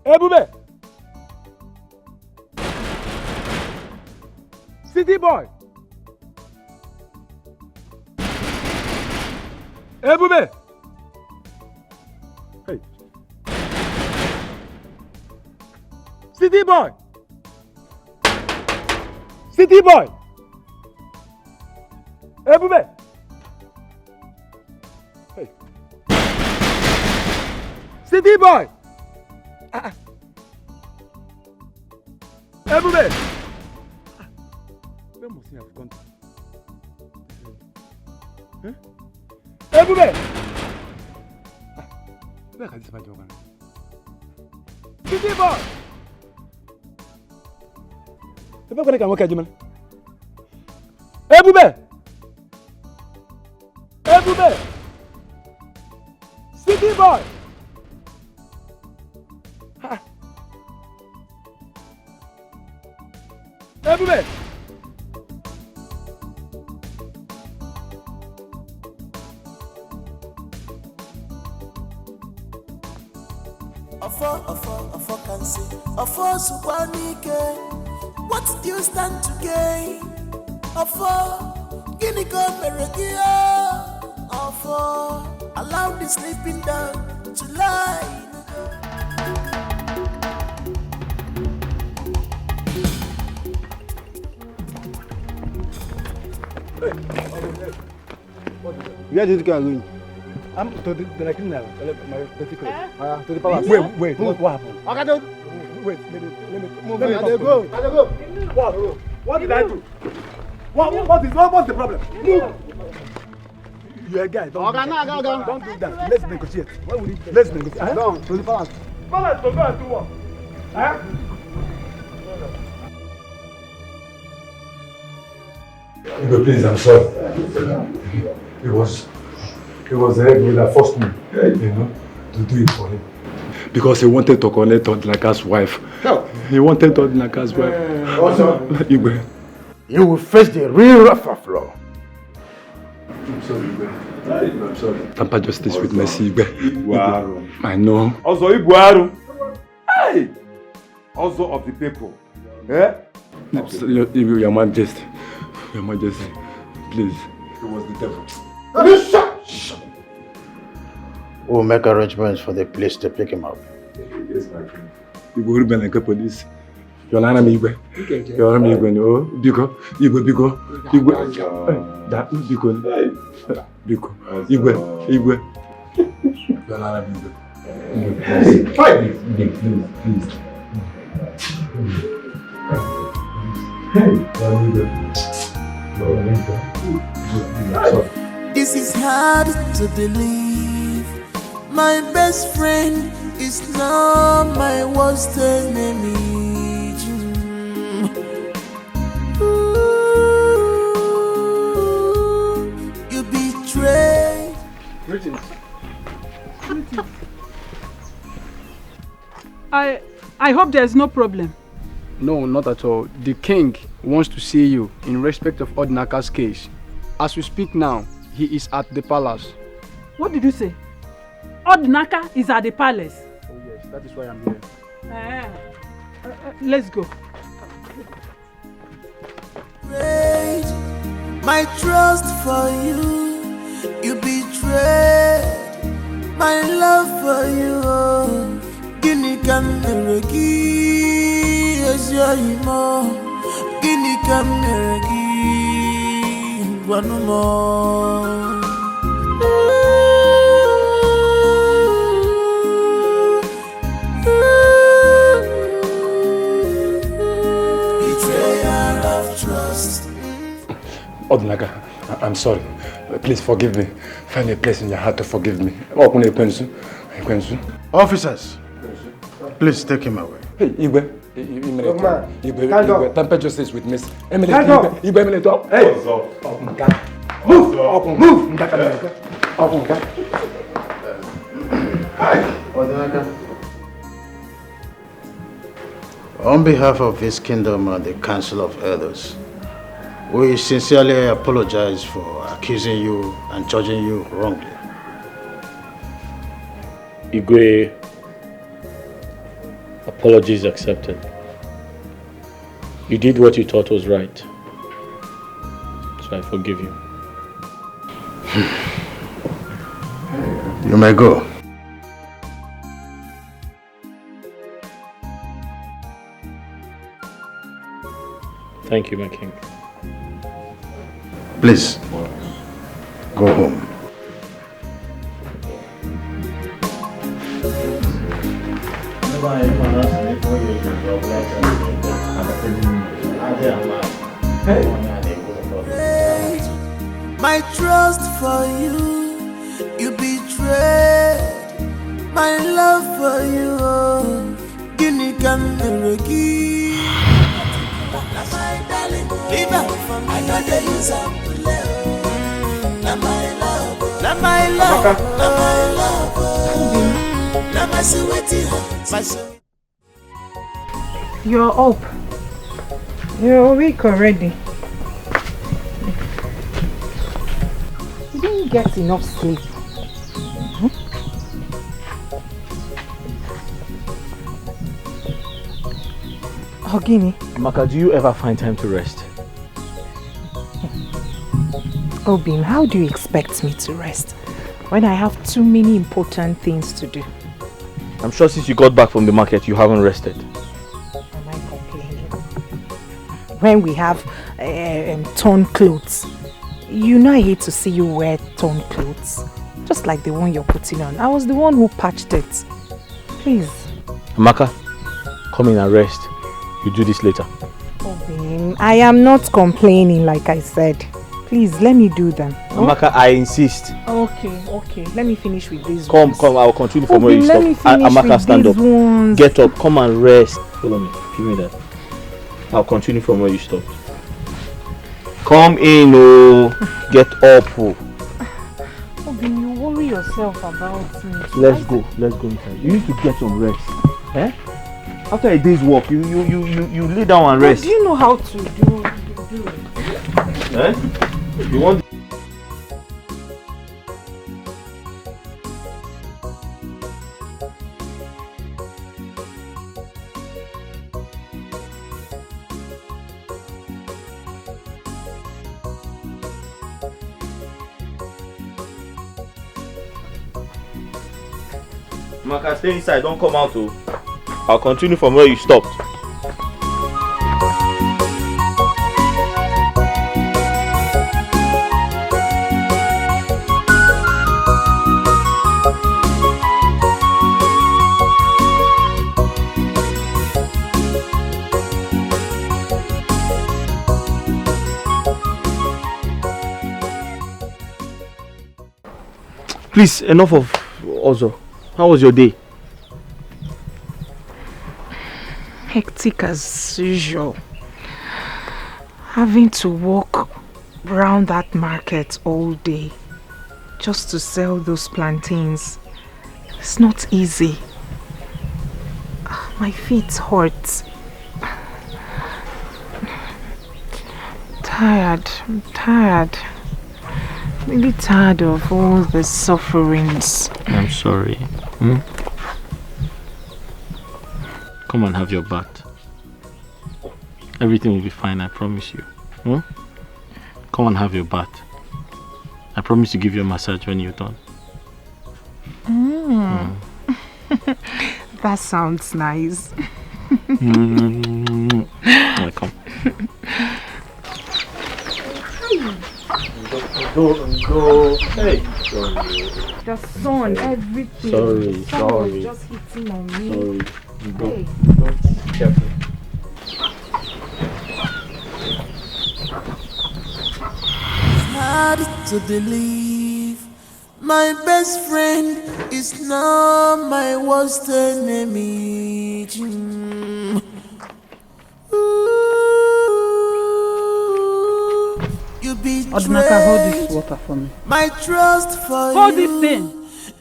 Ebube! City boy! Ebube! Hey! City boy! City boy! Ebube! Hey! City boy! Ebube! Where must he have gone to? Huh? Ebube! Where can this man go? City boy! Ebube can work at Jiman. Ebube! Ebube! City boy! Ebube! Afo can say, Afo Subanike, what do you stand to gain? Afo, Guinea Meregia, Afo, allow the sleeping down to lie. Where did you go? I'm to the criminal. My to the palace. Wait. What happened? I got wait. Let me go. What did I do? What's the problem? You're a guy. Don't do that. Let's negotiate. Let's negotiate. Down to the palace. Palace to go and do what? Huh? But please, I'm sorry. It was the head that forced me, to do it for him. Because he wanted to connect Odinaka's wife. No. He wanted Odinaka's wife. Also, Igwe. You will face the real wrath of law. I'm sorry, Igwe. I'm sorry. Tamper justice with mercy, Igwe. I know. Also, Igwe. Hey! Also of the people. Eh? Your Majesty. Your Majesty. Please. It was the devil. Shut! We'll make arrangements for the police to pick him up. Yes, my friend. You go to like a police. You're not me, Igwe. You're not me, Igwe. No, Biko. That Biko. Igwe. You're not me, Igwe. Please. This is hard to believe. My best friend is now my worst enemy. You betrayed. Greetings. I hope there's no problem. No, not at all. The king wants to see you in respect of Odinaka's case. As we speak now, he is at the palace. What did you say? Odinaka is at the palace? Oh yes, that is why I'm here. Let's go. My trust for you, you betrayed my love for you. Guinea can meregi, Guinea can meregi, one more. Betrayal of trust. Odinaka, I'm sorry. Please forgive me. Find a place in your heart to forgive me. Officers, please take him away. Hey, Igwe. Igwe, temper justice with Miss Emily. Igwe, talk. Hey! Move! On behalf of his kingdom and the Council of Elders, we sincerely apologize for accusing you and judging you wrongly. Igwe, Apologies accepted. You did what you thought was right. So I forgive you. You may go. Thank you, my king. Please, go home. My trust for you, you betrayed. My love for you, Guinea can never my darling, leave her for me. I know they use up to live. Not my love, not my love, not my love. Not my sweetie, my sweetie. You're up. You're awake already. You didn't get enough sleep. Ogini. Amaka, do you ever find time to rest? Obim, how do you expect me to rest when I have too many important things to do? I'm sure since you got back from the market, you haven't rested. Am I complaining? When we have torn clothes, you know I hate to see you wear torn clothes. Just like the one you're putting on. I was the one who patched it. Please. Amaka, come in and rest. You do this later. Obim, I am not complaining like I said. Please, let me do them. Amaka, I insist. Okay. Let me finish with these Come, ones. I'll continue from where you let stop. Me finish Amaka, with stand these up. Ones. Get up, come and rest. Follow me, give me that. I'll continue from where you stopped. Come in, get up. Obim, you worry yourself about me. Let's go inside. You need to get some rest. Eh? After a day's work, you lay down and rest. Do you know how to do it? Eh? You want? Maka, stay inside, don't come out. I'll continue from where you stopped. Please, enough of Ozo. How was your day? Hectic as usual. Having to walk around that market all day just to sell those plantains. It's not easy. My feet hurt. I'm tired. Really tired of all the sufferings. I'm sorry. Come and have your bath. Everything will be fine, I promise you. Come and have your bath. I promise to give you a massage when you're done. That sounds nice. Welcome. Go. Hey. The sun, everything. Sorry. Was just hitting on me. Sorry. Go. Hey. Careful. Hard to believe my best friend is now my worst enemy. You betrayed Odinaka, hold this water for me. my trust for Hold you. this thing.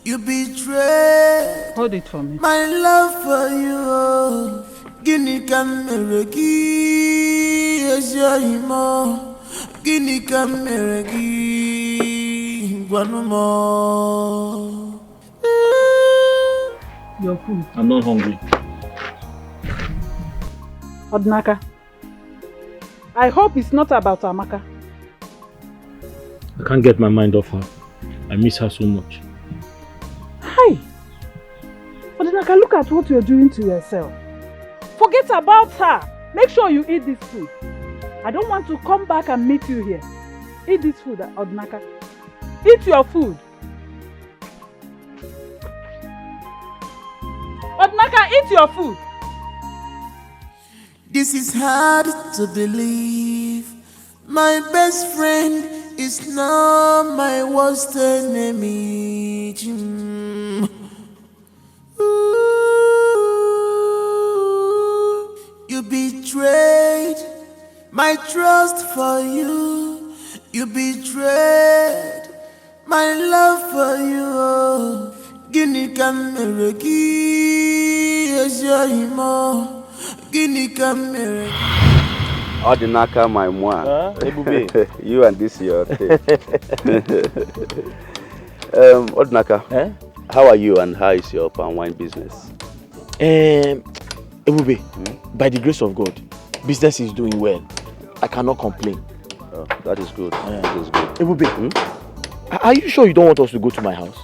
You betrayed Hold it for me. my love for you. Guinea can meregi ejoimo. Guinea can meregi guanumo. Your food. I'm not hungry. Odinaka, I hope it's not about Amaka. I can't get my mind off her. I miss her so much. Hi! Odinaka, look at what you're doing to yourself. Forget about her. Make sure you eat this food. I don't want to come back and meet you here. Eat this food, Odinaka. Eat your food. Odinaka, eat your food. This is hard to believe. My best friend is now my worst enemy. Ooh, you betrayed my trust for you. You betrayed my love for you. Guinea Cameraki, yes, Guinea Cameraki. Odinaka, my moi. You and this your thing. Odinaka, how are you and how is your palm wine business? Ebube, by the grace of God, business is doing well. I cannot complain. Oh, that is good. That is good. Ebube, are you sure you don't want us to go to my house?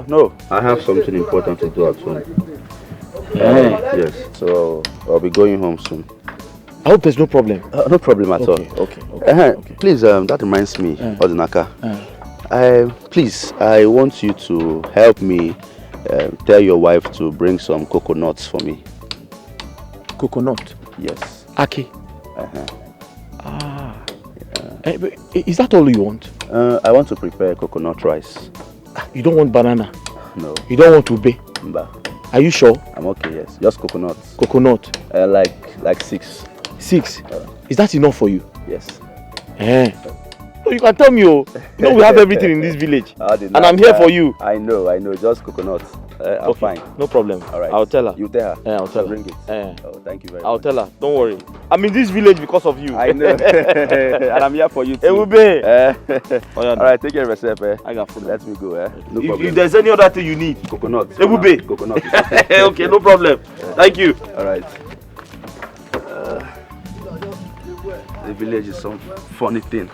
No, I have something important to do at home. Yes, so I'll be going home soon. I hope there's no problem. No problem at all. Okay. Please, that reminds me, Odinaka. Please, I want you to help me tell your wife to bring some coconuts for me. Coconut? Yes. Aki? Is that all you want? I want to prepare coconut rice. You don't want banana? No. You don't want ube? Mba. Are you sure? I'm okay, yes. Just coconuts. Coconut? Like 6. 6? Is that enough for you? Yes. No, you can tell me, we have everything in this village. And I'm here for you. I know. Just coconuts. I'm fine. No problem. All right. I'll tell her. You tell her. I'll tell her. Bring it. Oh, thank you very much. I'll tell her. Don't worry. I'm in this village because of you. I know. And I'm here for you too. Ebube. All right, take care of yourself. I got food. Let me go. No If problem. there's any other thing you need. Coconut. Ebube. Coconut. Okay, no problem. Thank you. All right. The village is some funny thing.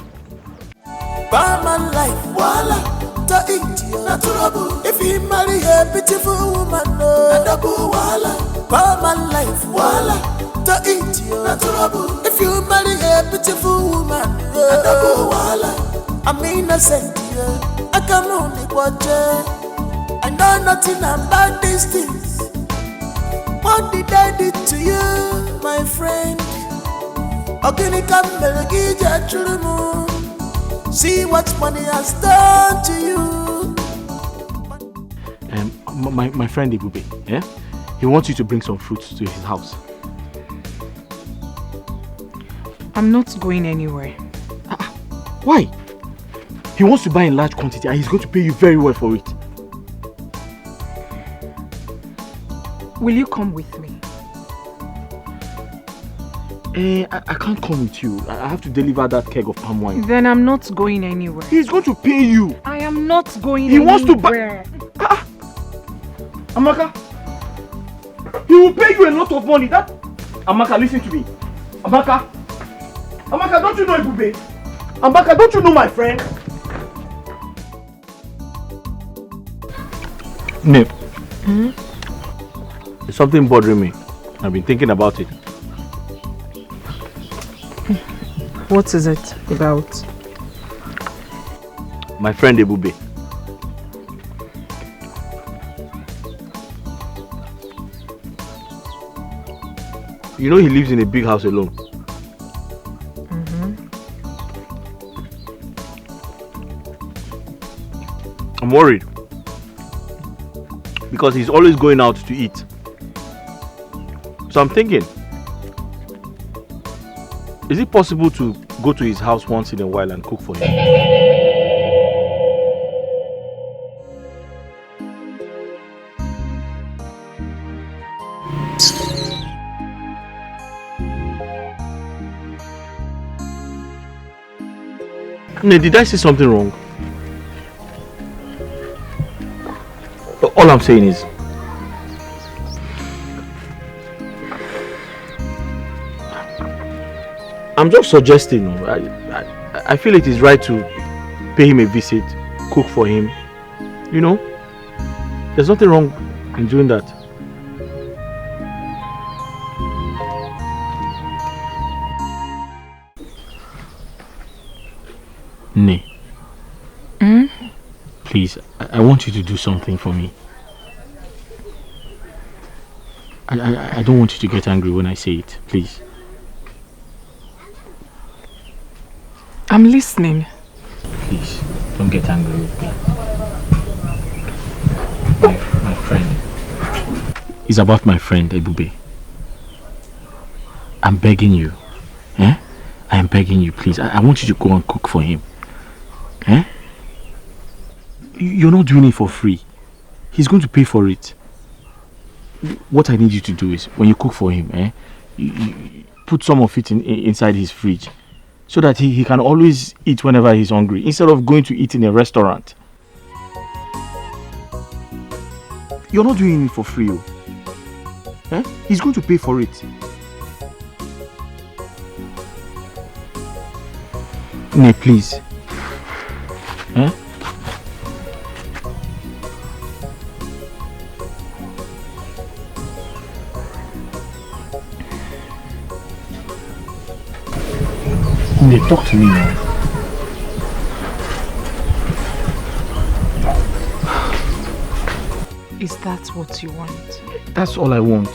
Barman life, voila, to India, na trouble. If you marry a beautiful woman, no, double voila. Barman life, voila, to India, na trouble. If you marry a beautiful woman, no, double voila. I'm innocent, I can only watch it. I know nothing about these things. What did I do to you, my friend? See what money has done to you. My friend Ebube, he wants you to bring some fruits to his house. I'm not going anywhere. Why? He wants to buy in large quantity and he's going to pay you very well for it. Will you come with me? I can't come with you. I have to deliver that keg of palm wine. Then I'm not going anywhere. He's going to pay you. I am not going He anywhere. wants to buy... Amaka, he will pay you a lot of money. Amaka, listen to me. Amaka, don't you know Ebube? Amaka, don't you know my friend? Nevr. There's something bothering me. I've been thinking about it. What is it about? My friend Ebube. You know he lives in a big house alone. I'm worried. Because he's always going out to eat. So I'm thinking, is it possible to go to his house once in a while and cook for him? Did I say something wrong? All I'm saying is, I'm just suggesting. I feel it is right to pay him a visit, cook for him. You know, there's nothing wrong in doing that. Ne. Please, I want you to do something for me. I don't want you to get angry when I say it, please. I'm listening. Please, don't get angry with me. My friend. It's about my friend, Ebube. I'm begging you. I am begging you, please. I want you to go and cook for him. You're not doing it for free. He's going to pay for it. What I need you to do is, when you cook for him, you put some of it inside his fridge, so that he can always eat whenever he's hungry, instead of going to eat in a restaurant. You're not doing it for free. He's going to pay for it. Ne, please. Ne, talk to me now. Is that what you want? That's all I want.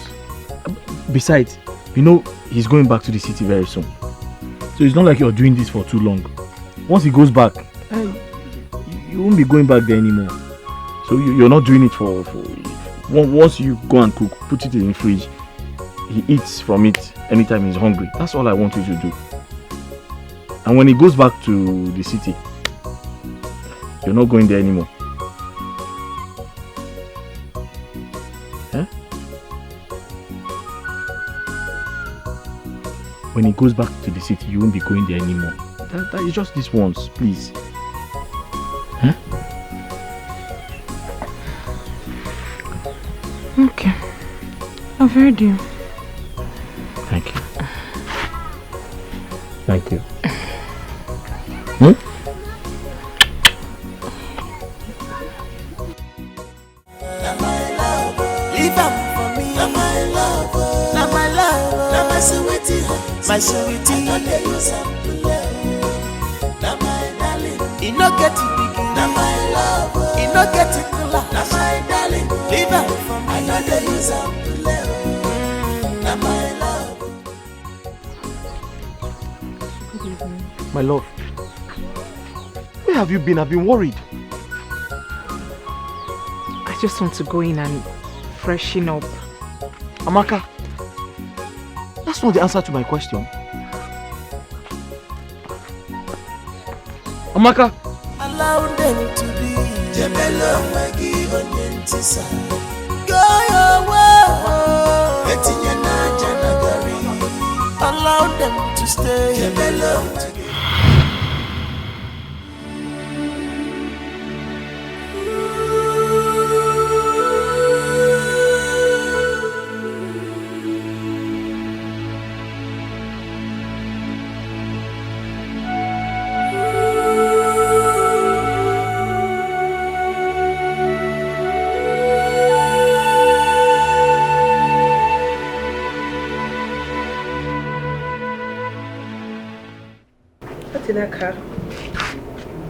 Besides, you know he's going back to the city very soon. So it's not like you're doing this for too long. Once he goes back, you won't be going back there anymore. So you're not doing it for once you go and cook, put it in the fridge, he eats from it anytime he's hungry. That's all I want you to do. And when he goes back to the city, you're not going there anymore. When he goes back to the city, you won't be going there anymore. That is just this once, please. Okay. I've heard you. Thank you. Thank you. My sweetie, I know they use up to love. Now my darling, you no get it big. Now my love, you no get it cool. Now my darling, leave out for me. I know they use up to love. Now my love. My love, where have you been? I've been worried. I just want to go in and freshen up. Amaka, that's not the answer to my question. Amaka! Allow them to be. Jebelo magi onyentisa. Go your way. Etinye na janagari. Allow them to stay. Jebelo to be.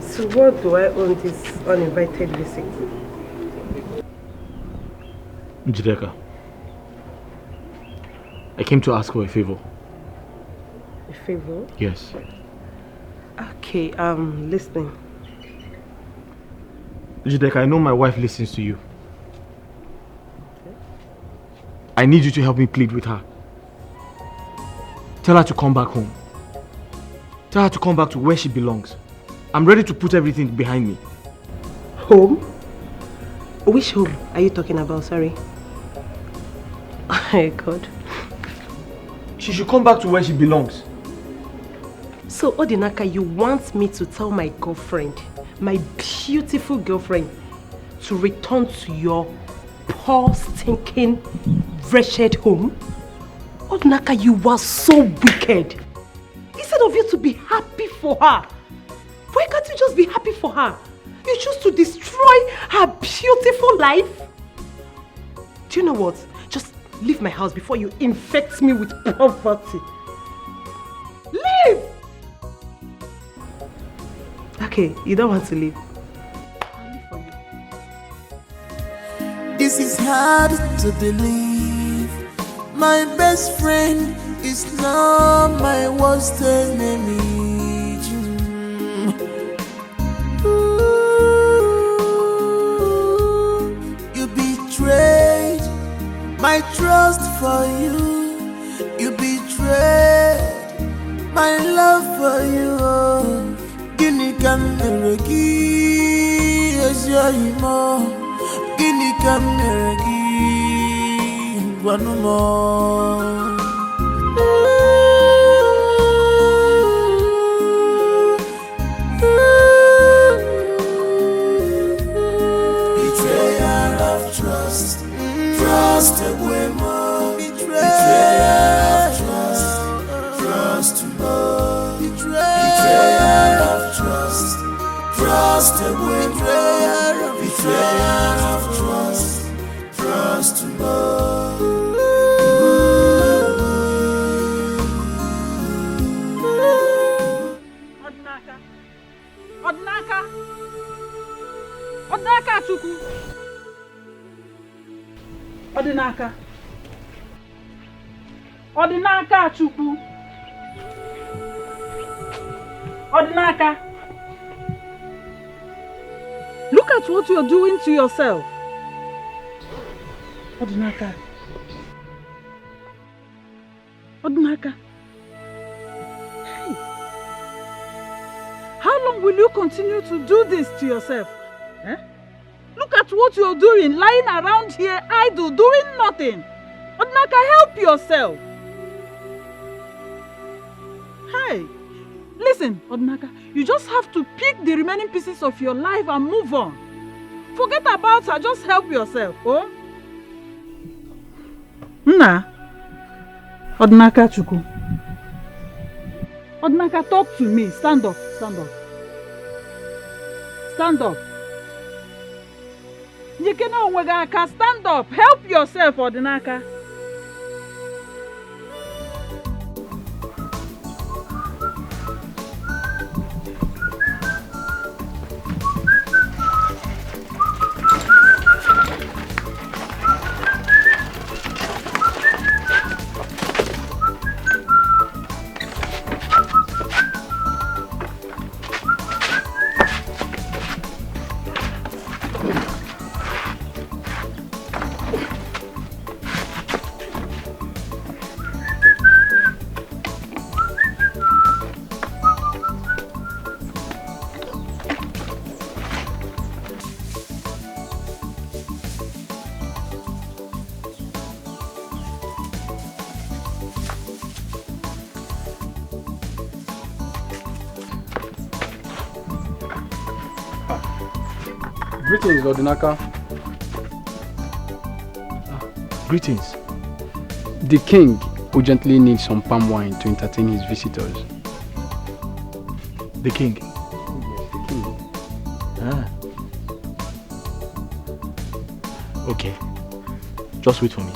So what do I own this uninvited visit? Njideka, I came to ask for a favor. A favor? Yes. Okay, listening. Njideka, I know my wife listens to you. I need you to help me plead with her. Tell her to come back home. Tell her to come back to where she belongs. I'm ready to put everything behind me. Home? Which home are you talking about? Sorry. Oh my God. She should come back to where she belongs. So, Odinaka, you want me to tell my girlfriend, my beautiful girlfriend, to return to your poor, stinking, wretched home? Odinaka, you are so wicked. Instead of you to be happy for her. Why can't you just be happy for her? You choose to destroy her beautiful life. Do you know what? Just leave my house before you infect me with poverty. Leave! Okay, you don't want to leave. I'll leave for you. This is hard to believe. My best friend is now my worst enemy. You betrayed my trust for you. You betrayed my love for you. Gini kameregi esyimo. Gini kameregi wanumo. Betrayal of trust. Trust away more. Betrayal of trust. Trust more. Betrayal of trust. Trust away more. Betrayal of trust. Trust more. Odinaka! Odinaka Chukwu! Odinaka! Odinaka Chukwu! Odinaka! Look at what you're doing to yourself. Odinaka! Odinaka! Hey! How long will you continue to do this to yourself? Eh? Look at what you're doing, lying around here idle, doing nothing. Odinaka, help yourself. Hey, listen, Odinaka, you just have to pick the remaining pieces of your life and move on. Forget about her, just help yourself, oh? Nna, Odinaka Chukwu. Odinaka, talk to me. Stand up, stand up. Stand up. Njikena onwega aka, stand up. Help yourself, Odinaka. Greetings, Odinaka. Greetings. The king urgently needs some palm wine to entertain his visitors. The king? Yes, the king. Ah. Okay. Just wait for me.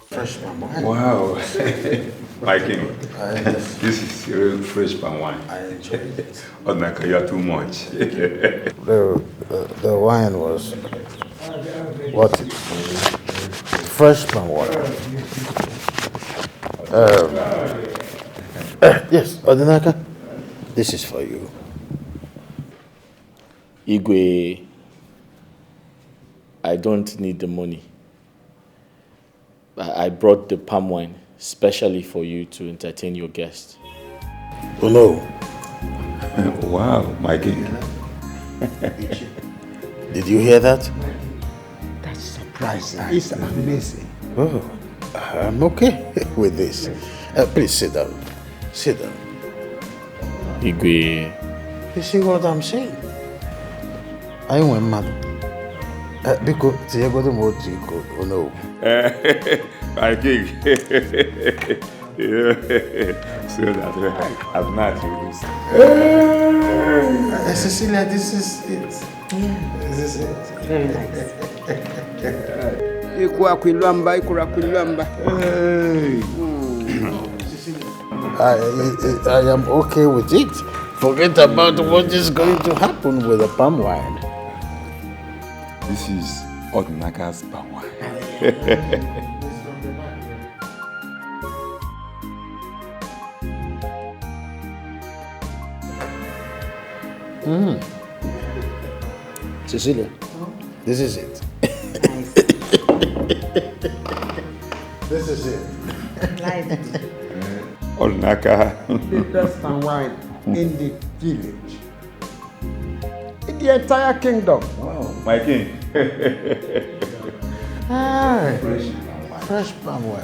Fresh, mama. Wow. My king, this is real fresh palm wine. I enjoy it. Odnaka, you are too much. The wine was what? Fresh palm wine. Yes, Odinaka, this is for you. Igwe, I don't need the money. I brought the palm wine specially for you to entertain your guests. Oh no. Wow, my king. Did you hear that? That's surprising. It's amazing. Oh, I'm okay with this. Please sit down. Sit down. Igwe. You see what I'm saying? I went mad. Because Diego the Motico, oh no. My king. So that I've not you this. Cecilia, this is it. Yeah. This is it. Very nice. I am okay with it. Forget about what is going to happen with the palm wine. This is Odnaka's palm wine. Cecilia, this is it. This is it. Odnaka. The best palm wine in the village. In the entire kingdom. Wow, my king. Fresh palm wine.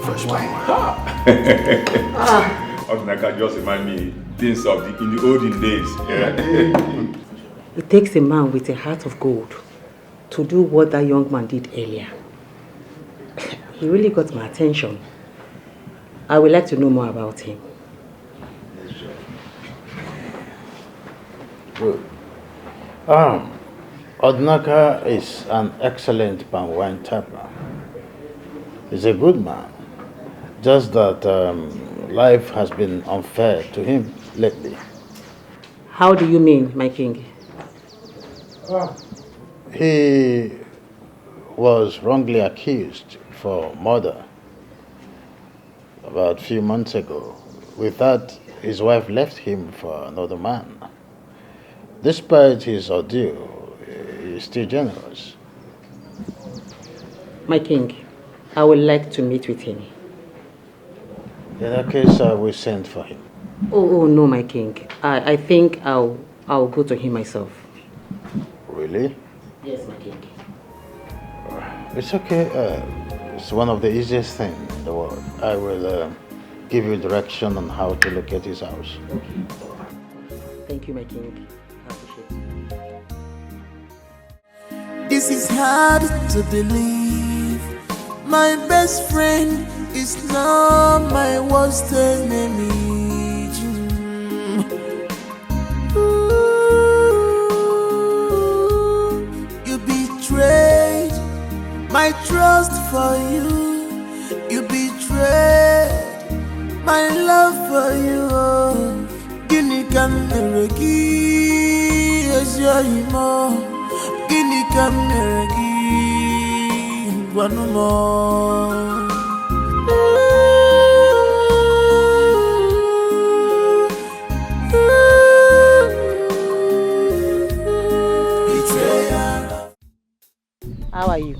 Fresh palm wine. Odnaka just remind me things of in the olden days. Yeah. It takes a man with a heart of gold to do what that young man did earlier. He really got my attention. I would like to know more about him. Good. Odnaka is an excellent palm wine tapper. He's a good man. Just that life has been unfair to him lately. How do you mean, my king? He was wrongly accused for murder about a few months ago. With that, his wife left him for another man. Despite his ordeal, he is still generous. My king, I would like to meet with him. In that case, I will send for him. Oh no, my king. I think I'll go to him myself. Really? Yes, my king. It's okay. It's one of the easiest things in the world. I will give you direction on how to locate his house. Okay. Thank you, my king. I appreciate it. This is hard to believe. My best friend is now my worst enemy. You betrayed my trust for you. You betrayed my love for you. Guinea can never give as your emo. Guinea can never give one more. How are you?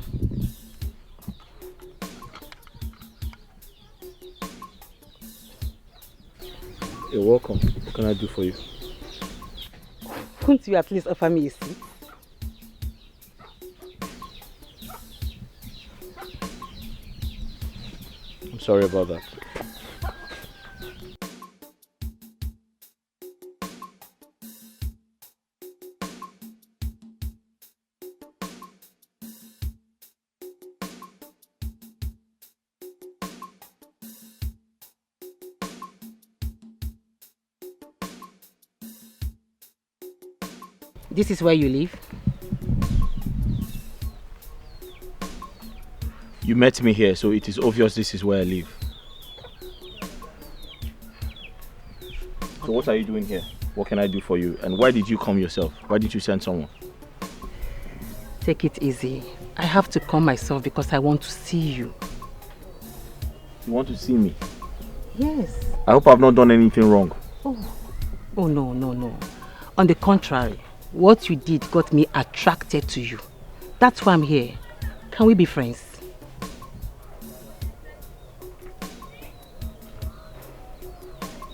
You're welcome. What can I do for you? Won't you at least offer me a seat? I'm sorry about that. This is where you live? You met me here, so it is obvious this is where I live. So what are you doing here? What can I do for you? And why did you come yourself? Why did you send someone? Take it easy. I have to come myself because I want to see you. You want to see me? Yes. I hope I've not done anything wrong. Oh no. On the contrary, what you did got me attracted to you. That's why I'm here. Can we be friends?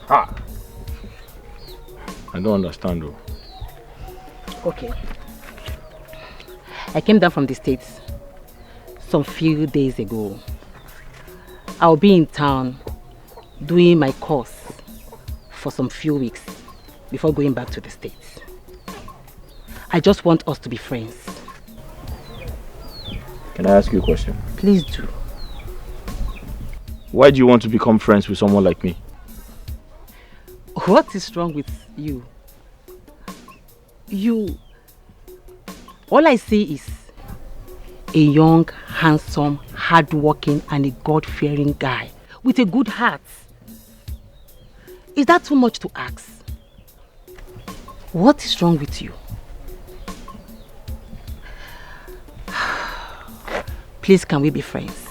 Ha! I don't understand though. Okay. I came down from the States some few days ago. I'll be in town doing my course for some few weeks before going back to the States. I just want us to be friends. Can I ask you a question? Please do. Why do you want to become friends with someone like me? What is wrong with you? All I see is a young, handsome, hardworking and a God-fearing guy with a good heart. Is that too much to ask? What is wrong with you? Please, can we be friends?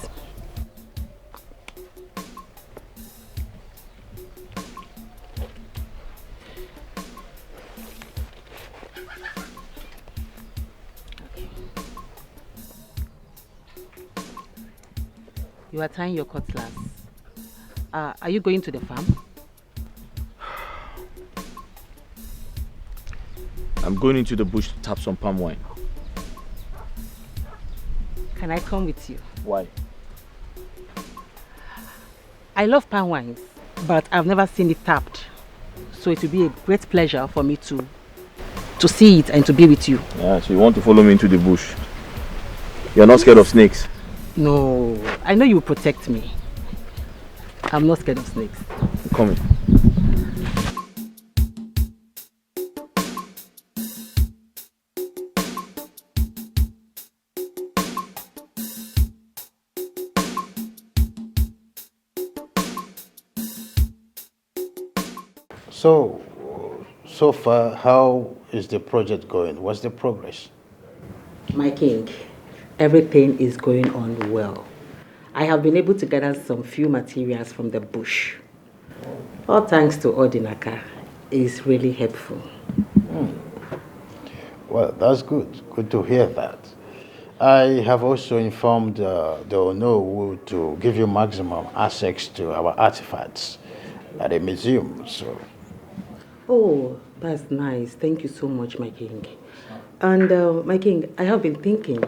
You are tying your cutlass. Are you going to the farm? I'm going into the bush to tap some palm wine. Can I come with you? Why? I love palm wines, but I've never seen it tapped. So it will be a great pleasure for me to see it and to be with you. Yeah, so you want to follow me into the bush? You're not scared of snakes? No, I know you will protect me. I'm not scared of snakes. Come in. So far, how is the project going? What's the progress? My king, everything is going on well. I have been able to gather some few materials from the bush. All thanks to Odinaka. It's really helpful. Well, that's good. Good to hear that. I have also informed the Onowu to give you maximum access to our artifacts at the museum. So. Oh, that's nice. Thank you so much, my king. And my king, I have been thinking.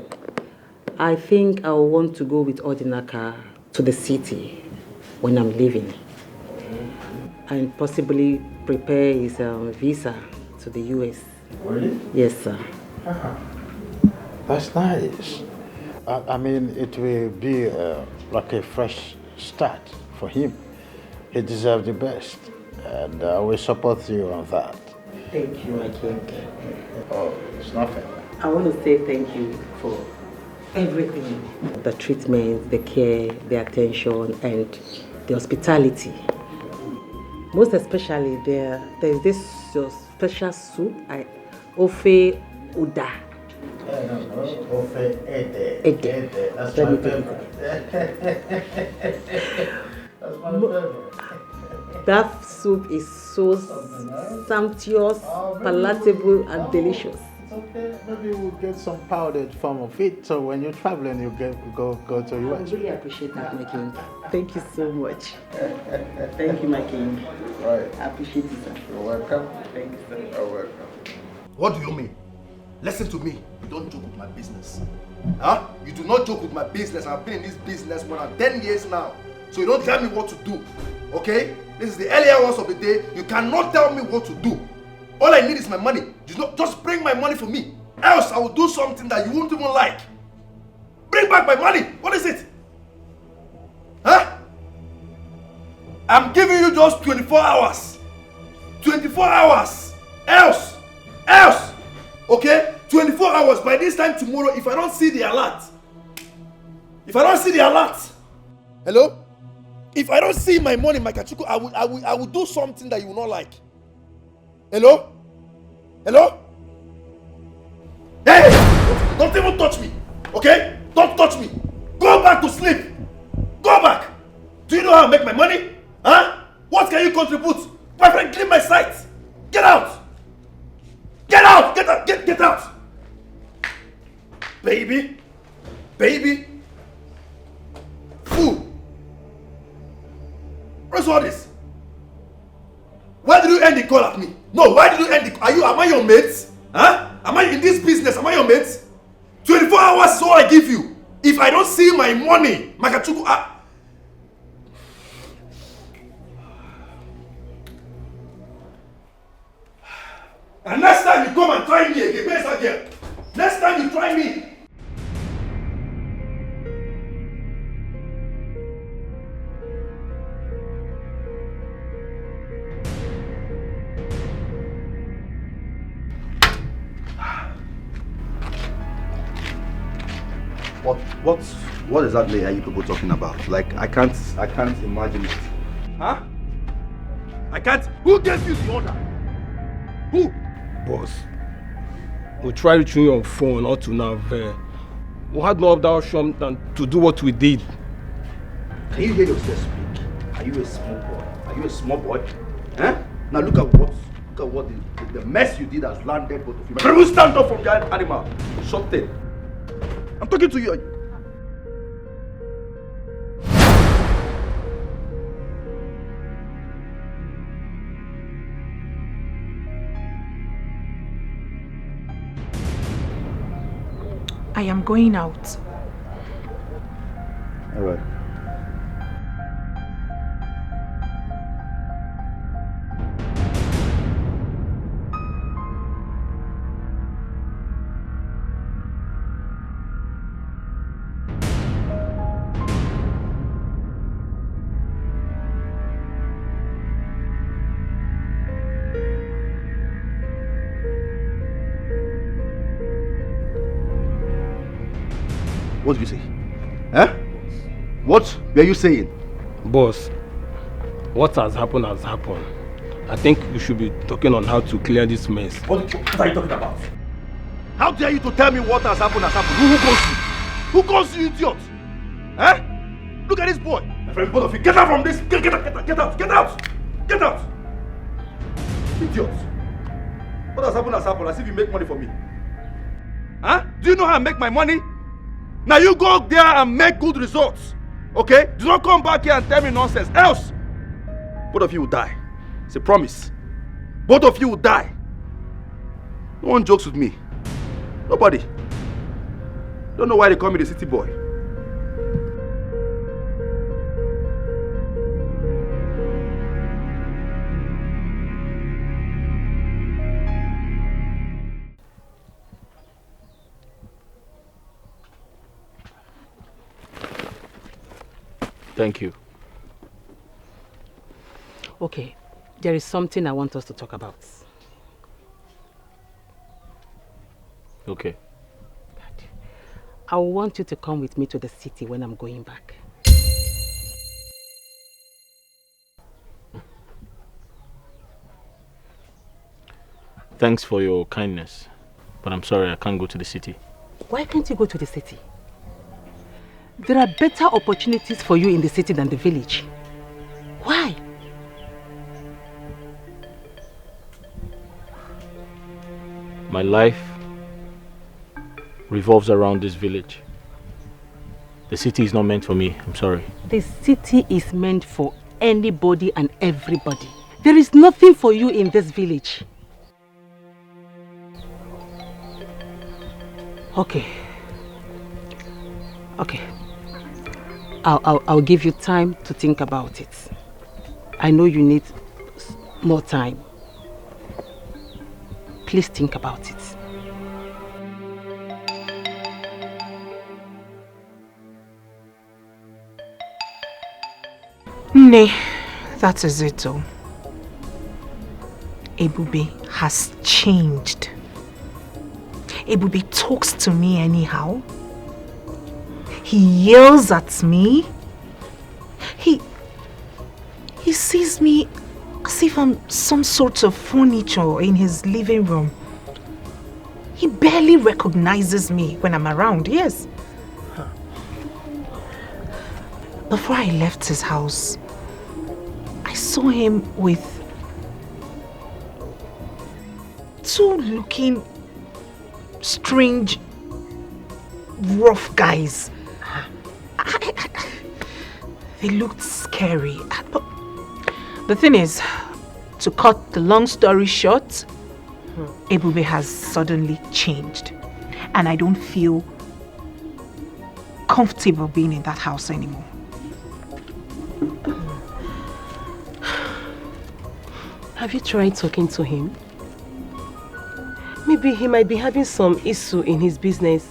I think I want to go with Odinaka to the city when I'm leaving. And possibly prepare his visa to the US. Really? Yes, sir. That's nice. I mean, it will be like a fresh start for him. He deserves the best. And I will support you on that. Thank you, my king. Oh, it's nothing. I want to say thank you for everything. The treatment, the care, the attention, and the hospitality. Most especially, there's this special soup, Ofe Uda. Ofe Ede. Ede. That's my favorite. That's my favorite. That soup is so sumptuous, palatable, and delicious. It's okay. Maybe we'll get some powdered form of it. So when you're traveling, you go to US. I really appreciate that, my king. Thank you so much. Thank you, my king. Right. I appreciate it, sir. You're welcome. Thank you, sir. You're welcome. What do you mean? Listen to me. You don't joke with my business. Huh? You do not joke with my business. I've been in this business more than 10 years now. So you don't tell me what to do. Okay? This is the earlier hours of the day. You cannot tell me what to do. All I need is my money. Just bring my money for me. Else I will do something that you won't even like. Bring back my money. What is it? Huh? I'm giving you just 24 hours. 24 hours. Else. Okay? 24 hours. By this time tomorrow, if I don't see the alert, If I don't see the alert, hello? If I don't see my money, my kachuku, I will do something that you will not like. Hello? Hello? Hey! Don't even touch me, okay? Don't touch me. Go back to sleep. Go back. Do you know how I make my money? Huh? What can you contribute? My friend, clean my sight. Get out. Get out. Get out. Get out. Baby. Baby. Fool. What's all this? Why did you end the call at me? No, why did you end the call? Am I your mate? Huh? Am I in this business? Am I your mate? 24 hours is all I give you. If I don't see my money, Makachuku, and next time you come and try me again, where's that girl? Next time you try me. What exactly are you people talking about? Like, I can't imagine it. Huh? I can't. Who gave you the order? Who? Boss, we tried reaching you on phone up to now. We had no other option than to do what we did. Can you hear yourself speak? Are you a small boy? Are you a small boy? Huh? Now look at what the mess you did has landed both of you. Can you stand up from the animal? Something. I'm talking to you. I am going out. All right. What did you say? Huh? What were you saying? Boss, what has happened has happened. I think you should be talking on how to clear this mess. What are you talking about? How dare you to tell me what has happened has happened? Who calls you? Who calls you idiot? Huh? Look at this boy. My friend, both of you, get out from this. Get out. Idiot. What has happened as if you make money for me. Huh? Do you know how I make my money? Now you go there and make good results. Okay? Do not come back here and tell me nonsense. Else, both of you will die. It's a promise. Both of you will die. No one jokes with me. Nobody. Don't know why they call me the city boy. Thank you. Okay, there is something I want us to talk about. Okay. I want you to come with me to the city when I'm going back. Thanks for your kindness, but I'm sorry I can't go to the city. Why can't you go to the city? There are better opportunities for you in the city than the village. Why? My life revolves around this village. The city is not meant for me, I'm sorry. The city is meant for anybody and everybody. There is nothing for you in this village. Okay. I'll give you time to think about it. I know you need more time. Please think about it. Nay, that is it all. Ebube has changed. Ebube talks to me anyhow. He yells at me. He sees me as if I'm some sort of furniture in his living room. He barely recognizes me when I'm around, yes. Before I left his house, I saw him with 2 looking strange, rough guys. They looked scary. But the thing is, to cut the long story short, Ebube has suddenly changed. And I don't feel comfortable being in that house anymore. Have you tried talking to him? Maybe he might be having some issue in his business.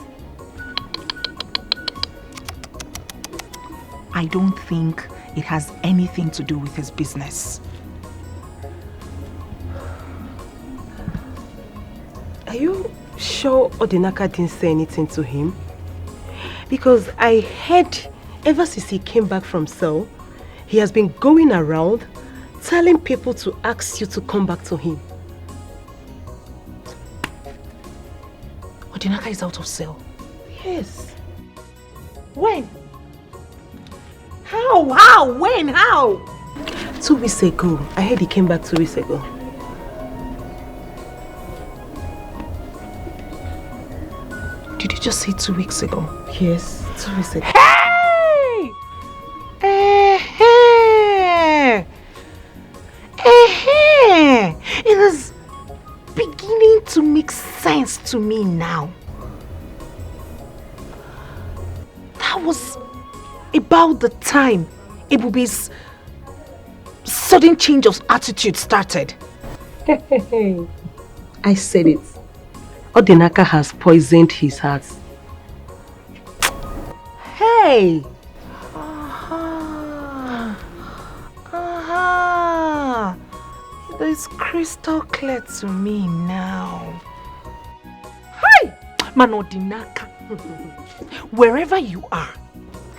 I don't think it has anything to do with his business. Are you sure Odinaka didn't say anything to him? Because I heard ever since he came back from cell, he has been going around telling people to ask you to come back to him. Odinaka is out of cell. Yes. When? How? When? How? 2 weeks ago. I heard he came back 2 weeks ago. Did you just say 2 weeks ago? Yes, 2 weeks ago. Hey! It is beginning to make sense to me now. That was about the time Ebube's sudden change of attitude started. I said it. Odinaka has poisoned his heart. Hey! It is crystal clear to me now. Hi! Man Odinaka, wherever you are,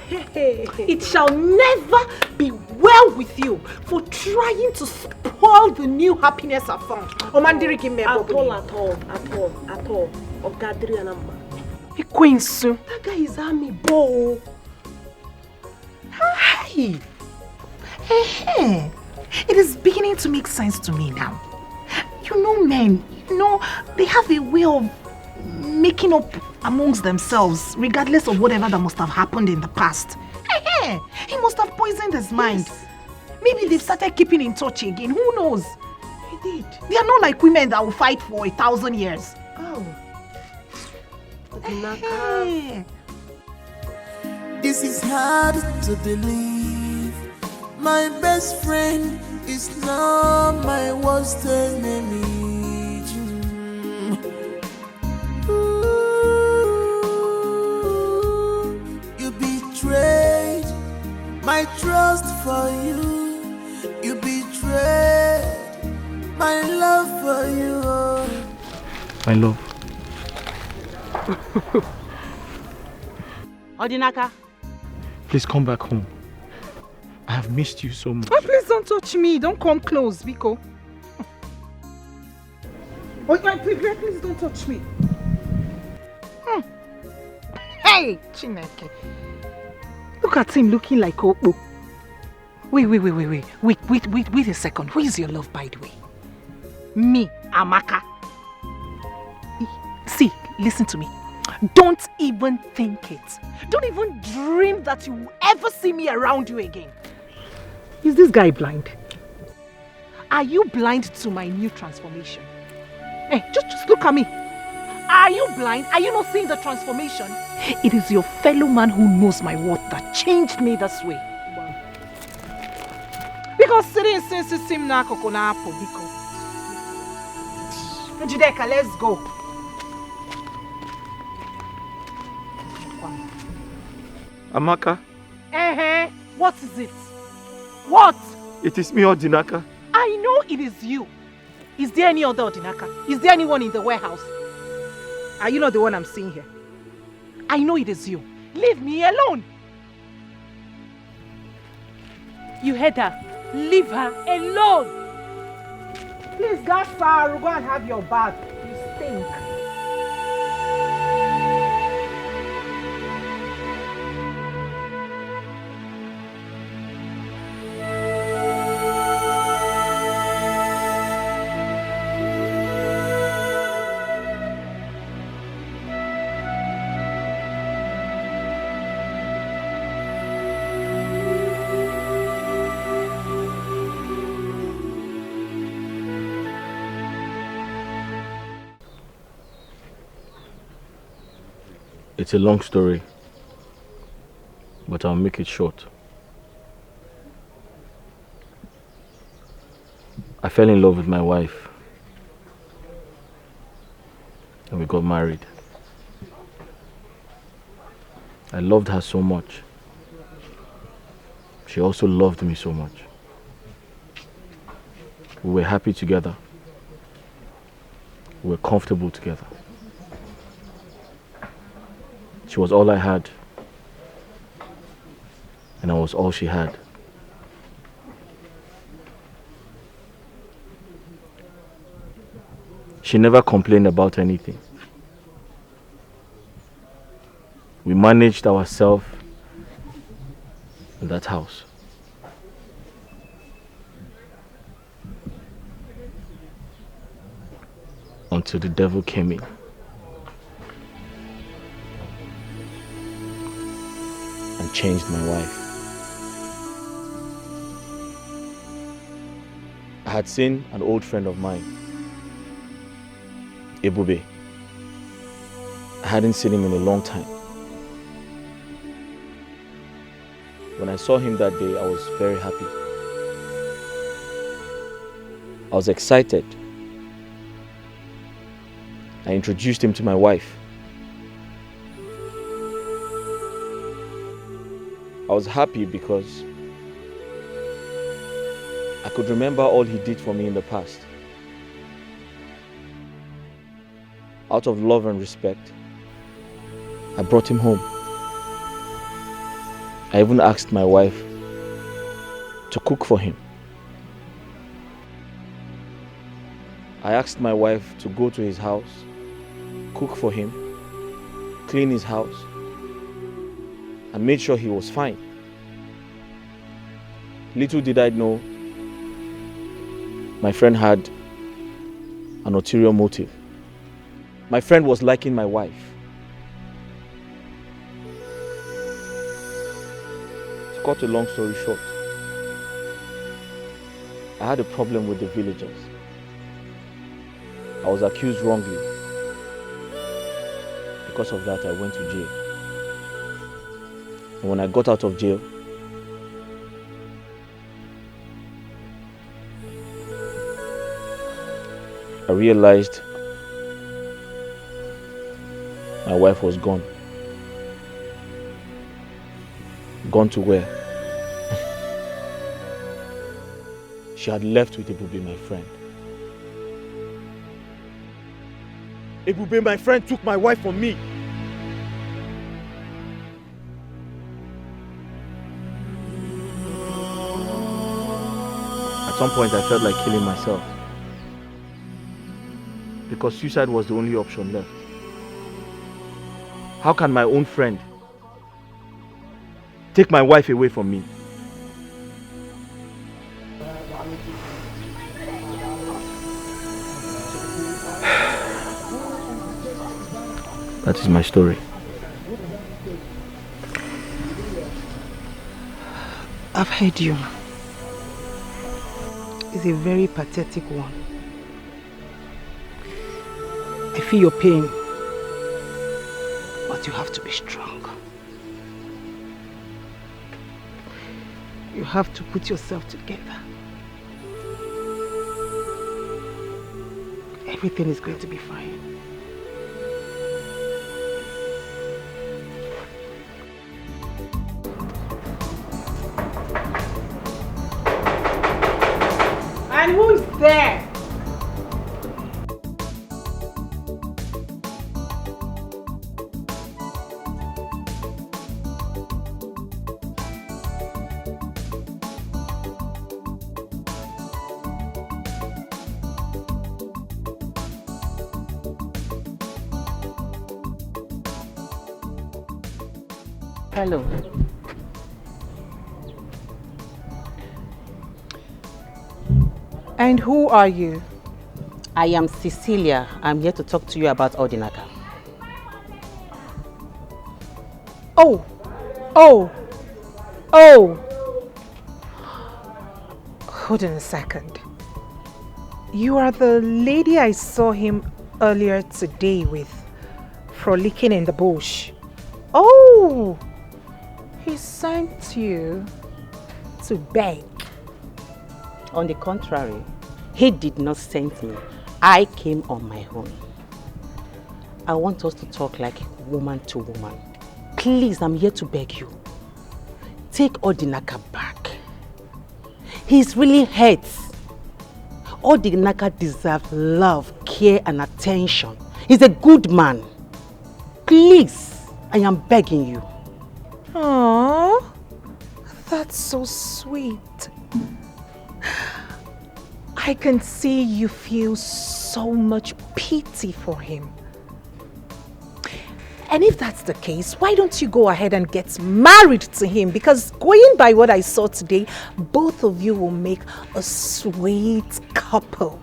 it shall never be well with you for trying to spoil the new happiness I found. At all. Queensu. That guy is army boy. Hey! It is beginning to make sense to me now. You know, men, they have a way of making up amongst themselves, regardless of whatever that must have happened in the past. He must have poisoned his mind. Yes. Maybe they've started keeping in touch again. Who knows? He did. They are not like women that will fight for 1,000 years. Oh. This is hard to believe. My best friend is now my worst enemy. You betrayed my trust for you. You betrayed my love for you. My love. Odinaka. Please come back home. I have missed you so much. Oh, please don't touch me. Don't come close, Biko. Oh, please don't touch me. Hey, Chinenye. Look at him looking like Opo. Wait a second. Who is your love, by the way? Me, Amaka. See, listen to me. Don't even think it. Don't even dream that you will ever see me around you again. Is this guy blind? Are you blind to my new transformation? Hey, just look at me. Are you blind? Are you not seeing the transformation? It is your fellow man who knows my worth that changed me this way. Because sitting since sim na kokona apple, Biko. Jideka, let's go. Amaka. What is it? What? It is me, Odinaka. I know it is you. Is there any other Odinaka? Is there anyone in the warehouse? Are you not the one I'm seeing here? I know it is you. Leave me alone. You heard her. Leave her alone. Please, Godson, go and have your bath. You stink. It's a long story, but I'll make it short. I fell in love with my wife, and we got married. I loved her so much. She also loved me so much. We were happy together. We were comfortable together. She was all I had, and I was all she had. She never complained about anything. We managed ourselves in that house. Until the devil came in. And changed my wife. I had seen an old friend of mine, Ebube. I hadn't seen him in a long time. When I saw him that day, I was very happy. I was excited. I introduced him to my wife. I was happy because I could remember all he did for me in the past. Out of love and respect, I brought him home. I even asked my wife to cook for him. I asked my wife to go to his house, cook for him, clean his house, and made sure he was fine. Little did I know, my friend had an ulterior motive. My friend was liking my wife. To cut a long story short, I had a problem with the villagers. I was accused wrongly. Because of that, I went to jail. And when I got out of jail, I realized my wife was gone. Gone to where? She had left with Ebube, my friend. Ebube, my friend, took my wife from me. At some point, I felt like killing myself. Because suicide was the only option left. How can my own friend take my wife away from me? That is my story. I've heard you. It's a very pathetic one. I feel your pain, but you have to be strong. You have to put yourself together. Everything is going to be fine. And who's there? Hello. And who are you? I am Cecilia. I'm here to talk to you about Odinaka. Oh! Hold on a second. You are the lady I saw him earlier today with, frolicking in the bush. Oh! He sent you to beg. On the contrary, he did not send me. I came on my own. I want us to talk like woman to woman. Please, I'm here to beg you. Take Odinaka back. He's really hurt. Odinaka deserves love, care and attention. He's a good man. Please, I am begging you. Aww, that's so sweet. I can see you feel so much pity for him. And if that's the case, why don't you go ahead and get married to him? Because going by what I saw today, both of you will make a sweet couple.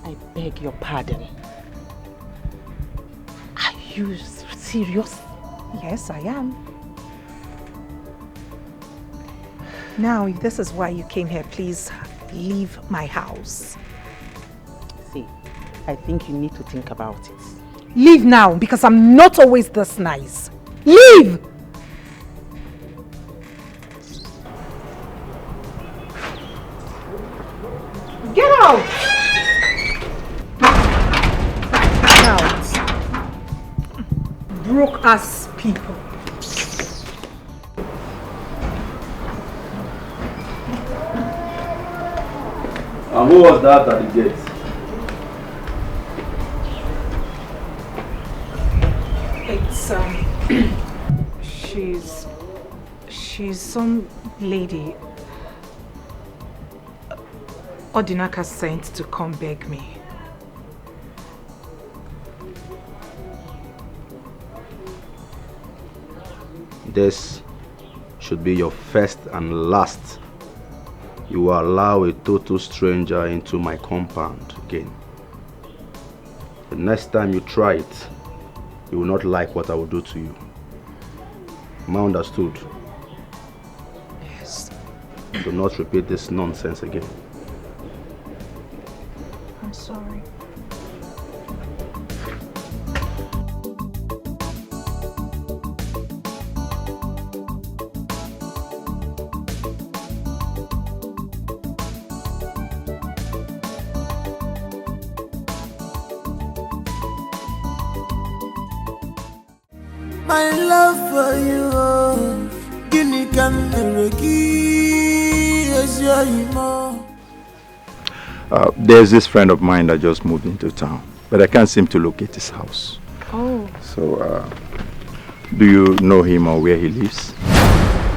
I beg your pardon. Are you serious? Yes, I am. Now, if this is why you came here, please leave my house. See, I think you need to think about it. Leave now, because I'm not always this nice. Leave! Get out! Out. Broke-ass people. And who was that at the gate? It's, she's some lady Odinaka sent to come beg me. This should be your first and last. You will allow a total stranger into my compound again. The next time you try it, you will not like what I will do to you. Am I understood? Yes. Do not repeat this nonsense again. I'm sorry. My love for you, Guinea can There's this friend of mine that just moved into town, but I can't seem to locate his house. Oh. So, do you know him or where he lives?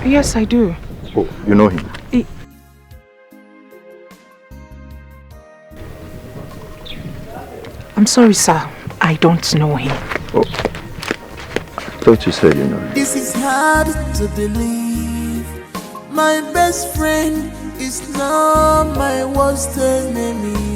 Yes, I do. Oh, you know him? I'm sorry, sir. I don't know him. Oh. I thought you said you know him. This is hard to believe. My best friend is not my worst enemy.